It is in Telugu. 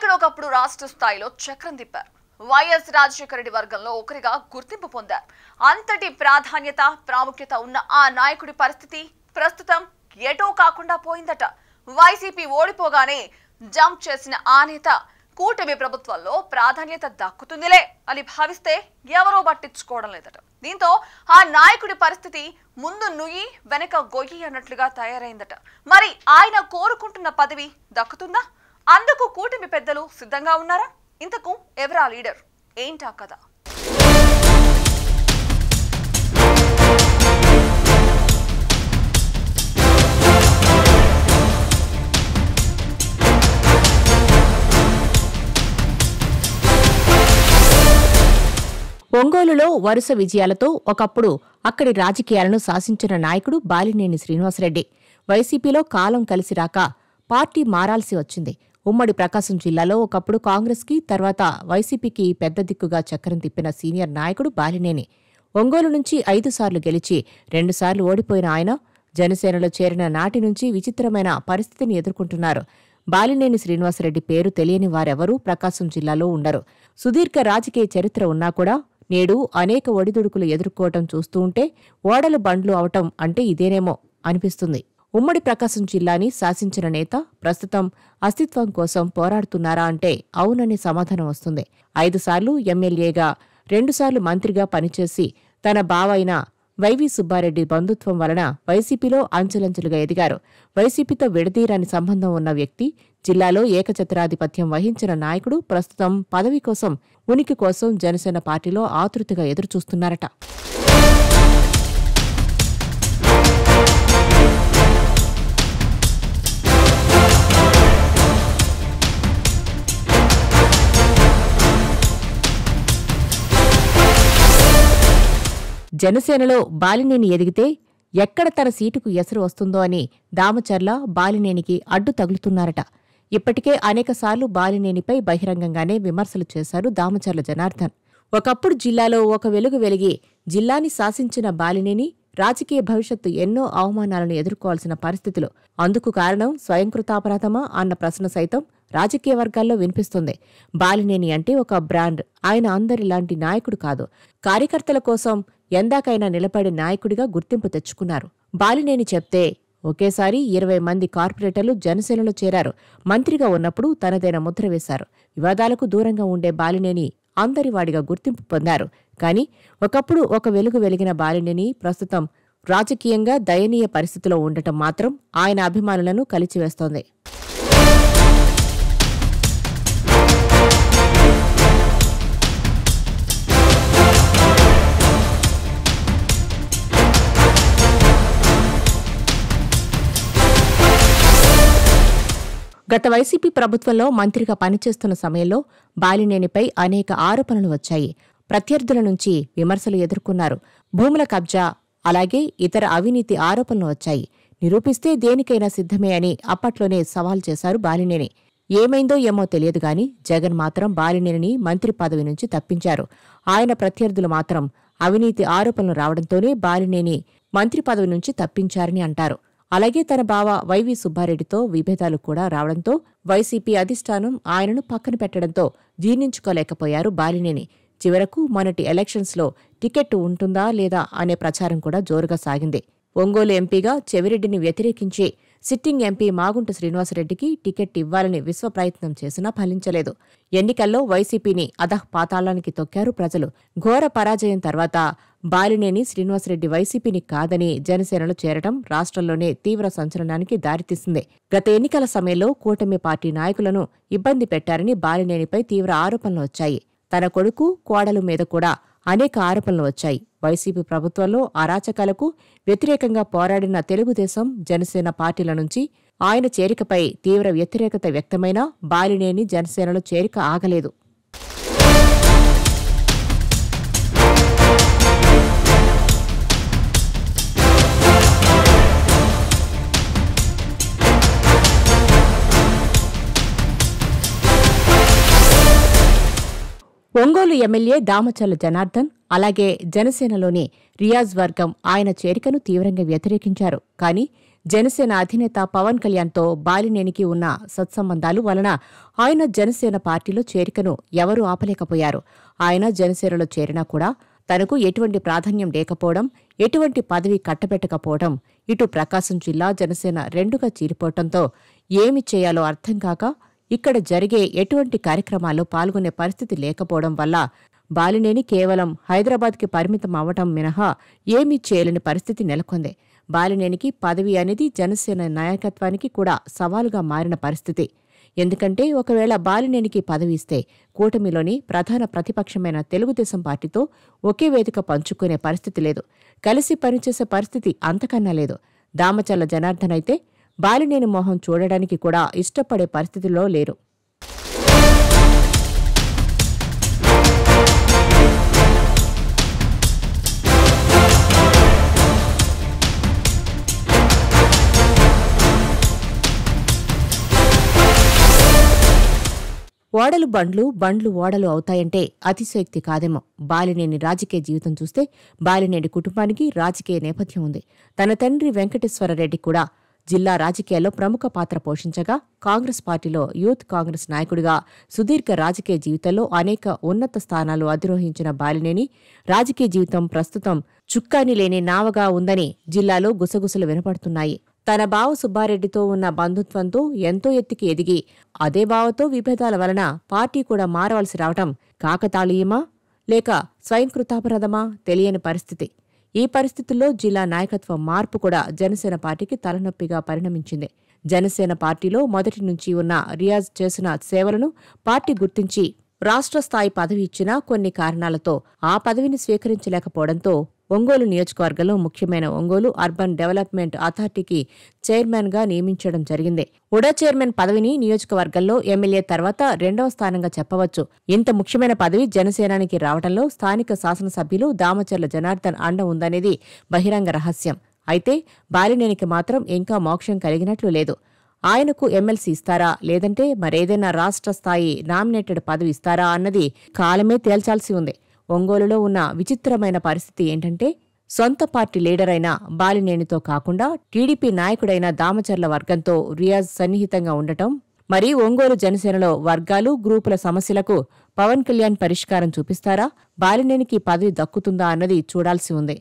ఒంగోలులో ఒకప్పుడు రాష్ట్ర స్థాయిలో చక్రం తిప్పారు. వైఎస్ రాజశేఖర రెడ్డి వర్గంలో ఒకరిగా గుర్తింపు పొందారు. అంతటి ప్రాముఖ్యత ఉన్న ఆ నాయకుడి పరిస్థితి ప్రస్తుతం ఎటో కాకుండా పోయిందట. వైసీపీ ఓడిపోగానే జంప్ చేసిన ఆ నేత కూటమి ప్రభుత్వంలో ప్రాధాన్యత దక్కుతుందిలే అని భావిస్తే ఎవరో పట్టించుకోవడం లేదట. దీంతో ఆ నాయకుడి పరిస్థితి ముందు నుయ్యి వెనక గొయ్యి అన్నట్లుగా తయారైందట. మరి ఆయన కోరుకుంటున్న పదవి దక్కుతుందా? అందుకు కూటమి పెద్దలు సిద్ధంగా ఉన్నారా? ఇంతకు ఎవరా లీడర్? ఏంటా కథ? ఒంగోలులో వరుస విజయాలతో ఒకప్పుడు అక్కడి రాజకీయాలను శాసించిన నాయకుడు బాలినేని శ్రీనివాసరెడ్డి. వైసీపీలో కాలం కలిసి రాక పార్టీ మారాల్సి వచ్చింది. ఉమ్మడి ప్రకాశం జిల్లాలో ఒకప్పుడు కాంగ్రెస్కి తర్వాత వైసీపీకి పెద్ద దిక్కుగా చక్రం తిప్పిన సీనియర్ నాయకుడు బాలినేని. ఒంగోలు నుంచి 5 సార్లు గెలిచి 2 సార్లు ఓడిపోయిన ఆయన జనసేనలో చేరిన నాటి నుంచి విచిత్రమైన పరిస్థితిని ఎదుర్కొంటున్నారు. బాలినేని శ్రీనివాసరెడ్డి పేరు తెలియని వారెవరూ ప్రకాశం జిల్లాలో ఉండరు. సుదీర్ఘ రాజకీయ చరిత్ర ఉన్నా కూడా నేడు అనేక ఒడిదుడుకులు ఎదుర్కోవటం చూస్తూ ఉంటే ఓడలు బండ్లు అవటం అంటే ఇదేనేమో అనిపిస్తుంది. ఉమ్మడి ప్రకాశం జిల్లాని శాసించిన నేత ప్రస్తుతం అస్తిత్వం కోసం పోరాడుతున్నారా అంటే అవుననే సమాధానం వస్తుంది. 5 సార్లు ఎమ్మెల్యేగా 2 సార్లు మంత్రిగా పనిచేసి తన బావైన వైవి సుబ్బారెడ్డి బంధుత్వం వలన వైసీపీలో అంచెలంచెలుగా ఎదిగారు. వైసీపీతో విడదీరాని సంబంధం ఉన్న వ్యక్తి, జిల్లాలో ఏకఛత్రాధిపత్యం వహించిన నాయకుడు ప్రస్తుతం పదవి కోసం, ఉనికి కోసం జనసేన పార్టీలో ఆతృతగా ఎదురుచూస్తున్నారట. జనసేనలో బాలినేని ఎదిగితే ఎక్కడ తన సీటుకు ఎసరు వస్తుందో అని దామచర్ల బాలినేనికి అడ్డు తగులుతున్నారట. ఇప్పటికే అనేకసార్లు బాలినేనిపై బహిరంగంగానే విమర్శలు చేశారు దామచర్ల జనార్దన్. ఒకప్పుడు జిల్లాలో ఒక వెలుగు వెలిగి జిల్లాని శాసించిన బాలినేని రాజకీయ భవిష్యత్తు ఎన్నో అవమానాలను ఎదుర్కోవాల్సిన పరిస్థితులు. అందుకు కారణం స్వయంకృతాపరాధమా అన్న ప్రశ్న సైతం రాజకీయ వర్గాల్లో వినిపిస్తుంది. బాలినేని అంటే ఒక బ్రాండ్. ఆయన అందరిలాంటి నాయకుడు కాదు. కార్యకర్తల కోసం ఎందాకైనా నిలబడే నాయకుడిగా గుర్తింపు తెచ్చుకున్నారు. బాలినేని చెప్తే ఒకేసారి 20 మంది కార్పొరేటర్లు జనసేనలో చేరారు. మంత్రిగా ఉన్నప్పుడు తనదైన ముద్ర వేశారు. వివాదాలకు దూరంగా ఉండే బాలినేని అందరివాడిగా గుర్తింపు పొందారు. కానీ ఒకప్పుడు ఒక వెలుగు వెలిగిన బాలినేని ప్రస్తుతం రాజకీయంగా దయనీయ పరిస్థితిలో ఉండటం మాత్రం ఆయన అభిమానులను కలిచివేస్తోంది. గత వైసీపీ ప్రభుత్వంలో మంత్రిగా పనిచేస్తున్న సమయంలో బాలినేనిపై అనేక ఆరోపణలు వచ్చాయి. ప్రత్యర్థుల నుంచి విమర్శలు ఎదుర్కొన్నారు. భూముల కబ్జా, అలాగే ఇతర అవినీతి ఆరోపణలు వచ్చాయి. నిరూపిస్తే దేనికైనా సిద్ధమే అని అప్పట్లోనే సవాల్ చేశారు బాలినేని. ఏమైందో ఏమో తెలియదు గాని జగన్ మాత్రం బాలినేనిని మంత్రి పదవి నుంచి తప్పించారు. ఆయన ప్రత్యర్థులు మాత్రం అవినీతి ఆరోపణలు రావడంతోనే బాలినేని మంత్రి పదవి నుంచి తప్పించారని అంటారు. అలాగే తన బావ వైవి సుబ్బారెడ్డితో విభేదాలు కూడా రావడంతో వైసీపీ అధిష్టానం ఆయనను పక్కన పెట్టడంతో జీర్ణించుకోలేకపోయారు బాలినేని. చివరకు మొన్నటి ఎలక్షన్స్లో టికెట్ ఉంటుందా లేదా అనే ప్రచారం కూడా జోరుగా సాగింది. ఒంగోలు ఎంపీగా చెవిరెడ్డిని వ్యతిరేకించి సిట్టింగ్ ఎంపీ మాగుంట శ్రీనివాసరెడ్డికి టికెట్ ఇవ్వాలని విశ్వ ప్రయత్నం చేసినా ఫలించలేదు. ఎన్నికల్లో వైసీపీని అధఃపాతాళానికి తొక్కారు ప్రజలు. ఘోర పరాజయం తర్వాత బాలినేని శ్రీనివాసరెడ్డి వైసీపీని కాదని జనసేనలో చేరటం రాష్ట్రంలోనే తీవ్ర సంచలనానికి దారితీసింది. గత ఎన్నికల సమయంలో కూటమి పార్టీ నాయకులను ఇబ్బంది పెట్టారని బాలినేనిపై తీవ్ర ఆరోపణలు వచ్చాయి. తన కొడుకు, కోడలు మీద కూడా అనేక ఆరోపణలు వచ్చాయి. వైసీపీ ప్రభుత్వంలో అరాచకాలకు వ్యతిరేకంగా పోరాడిన తెలుగుదేశం, జనసేన పార్టీల నుంచి ఆయన చేరికపై తీవ్ర వ్యతిరేకత వ్యక్తమైనా బాలినేని జనసేనలో చేరిక ఆగలేదు. ఒంగోలు ఎమ్మెల్యే దామచర్ల జనార్దన్, అలాగే జనసేనలోని రియాజ్ వర్గం ఆయన చేరికను తీవ్రంగా వ్యతిరేకించారు. కానీ జనసేన అధినేత పవన్ కళ్యాణ్తో బాలినేనికి ఉన్న సత్సంబంధాలు వలన ఆయన జనసేన పార్టీలో చేరికను ఎవరూ ఆపలేకపోయారు. ఆయన జనసేనలో చేరినా కూడా తనకు ఎటువంటి ప్రాధాన్యం లేకపోవడం, ఎటువంటి పదవి కట్టబెట్టకపోవడం, ఇటు ప్రకాశం జిల్లా జనసేన రెండుగా చీలిపోవడంతో ఏమి చేయాలో అర్థం కాక ఇక్కడ జరిగే ఎటువంటి కార్యక్రమాల్లో పాల్గొనే పరిస్థితి లేకపోవడం వల్ల బాలినేని కేవలం హైదరాబాద్కి పరిమితం అవ్వటం మినహా ఏమీ చేయలేని పరిస్థితి నెలకొంది. బాలినేనికి పదవి అనేది జనసేన నాయకత్వానికి కూడా సవాలుగా మారిన పరిస్థితి. ఎందుకంటే ఒకవేళ బాలినేనికి పదవి ఇస్తే కూటమిలోని ప్రధాన ప్రతిపక్షమైన తెలుగుదేశం పార్టీతో ఒకే వేదిక పంచుకునే పరిస్థితి లేదు. కలిసి పనిచేసే పరిస్థితి అంతకన్నా లేదు. దామచర్ల జనార్దన్ అయితే బాలినేని మొహం చూడడానికి కూడా ఇష్టపడే పరిస్థితిలో లేరు. ఓడలు బండ్లు, బండ్లు ఓడలు అవుతాయంటే అతిశయోక్తి కాదేమో. బాలినేని రాజకీయ జీవితం చూస్తే బాలినేని కుటుంబానికి రాజకీయ నేపథ్యం ఉంది. తన తండ్రి వెంకటేశ్వరరెడ్డి కూడా జిల్లా రాజకీయాల్లో ప్రముఖ పాత్ర పోషించగా, కాంగ్రెస్ పార్టీలో యూత్ కాంగ్రెస్ నాయకుడిగా సుదీర్ఘ రాజకీయ జీవితంలో అనేక ఉన్నత స్థానాలు అధిరోహించిన బాలినేని రాజకీయ జీవితం ప్రస్తుతం చుక్కాని లేని నావగా ఉందని జిల్లాలో గుసగుసలు వినపడుతున్నాయి. తన బావ సుబ్బారెడ్డితో ఉన్న బంధుత్వంతో ఎంతో ఎత్తుకి ఎదిగి అదే బావతో విభేదాల వలన పార్టీ కూడా మారవలసి రావటం కాకతాళీయమా లేక స్వయంకృతాపరాధమా తెలియని పరిస్థితి. ఈ పరిస్థితుల్లో జిల్లా నాయకత్వ మార్పు కూడా జనసేన పార్టీకి తలనొప్పిగా పరిణమించింది. జనసేన పార్టీలో మొదటి నుంచి ఉన్న రియాజ్ చేసిన సేవలను పార్టీ గుర్తించి రాష్ట్ర స్థాయి పదవి ఇచ్చినా కొన్ని కారణాలతో ఆ పదవిని స్వీకరించలేకపోవడంతో ఒంగోలు నియోజకవర్గంలో ముఖ్యమైన ఒంగోలు అర్బన్ డెవలప్మెంట్ అథారిటీకి చైర్మన్గా నియమించడం జరిగింది. ఉడా చైర్మన్ పదవిని నియోజకవర్గంలో ఎమ్మెల్యే తర్వాత రెండవ స్థానంగా చెప్పవచ్చు. ఇంత ముఖ్యమైన పదవి జనసేనానికి రావడంలో స్థానిక శాసనసభ్యులు దామచర్ల జనార్దన్ అండ ఉందనేది బహిరంగ రహస్యం. అయితే బాలినేనికి మాత్రం ఇంకా మోక్షం కలిగినట్లు లేదు. ఆయనకు ఎమ్మెల్సీ ఇస్తారా లేదంటే మరేదైనా రాష్ట్ర స్థాయి నామినేటెడ్ పదవి ఇస్తారా అన్నది కాలమే తేల్చాల్సి ఉంది. ఒంగోలులో ఉన్న విచిత్రమైన పరిస్థితి ఏంటంటే సొంత పార్టీ లీడర్ అయిన బాలినేనితో కాకుండా టీడీపీ నాయకుడైన దామచర్ల వర్గంతో రియాజ్ సన్నిహితంగా ఉండటం, మరి ఒంగోలు జనసేనలో వర్గాలు, గ్రూపుల సమస్యలకు పవన్ కళ్యాణ్ పరిష్కారం చూపిస్తారా, బాలినేనికి పదవి దక్కుతుందా అన్నది చూడాల్సి ఉంది.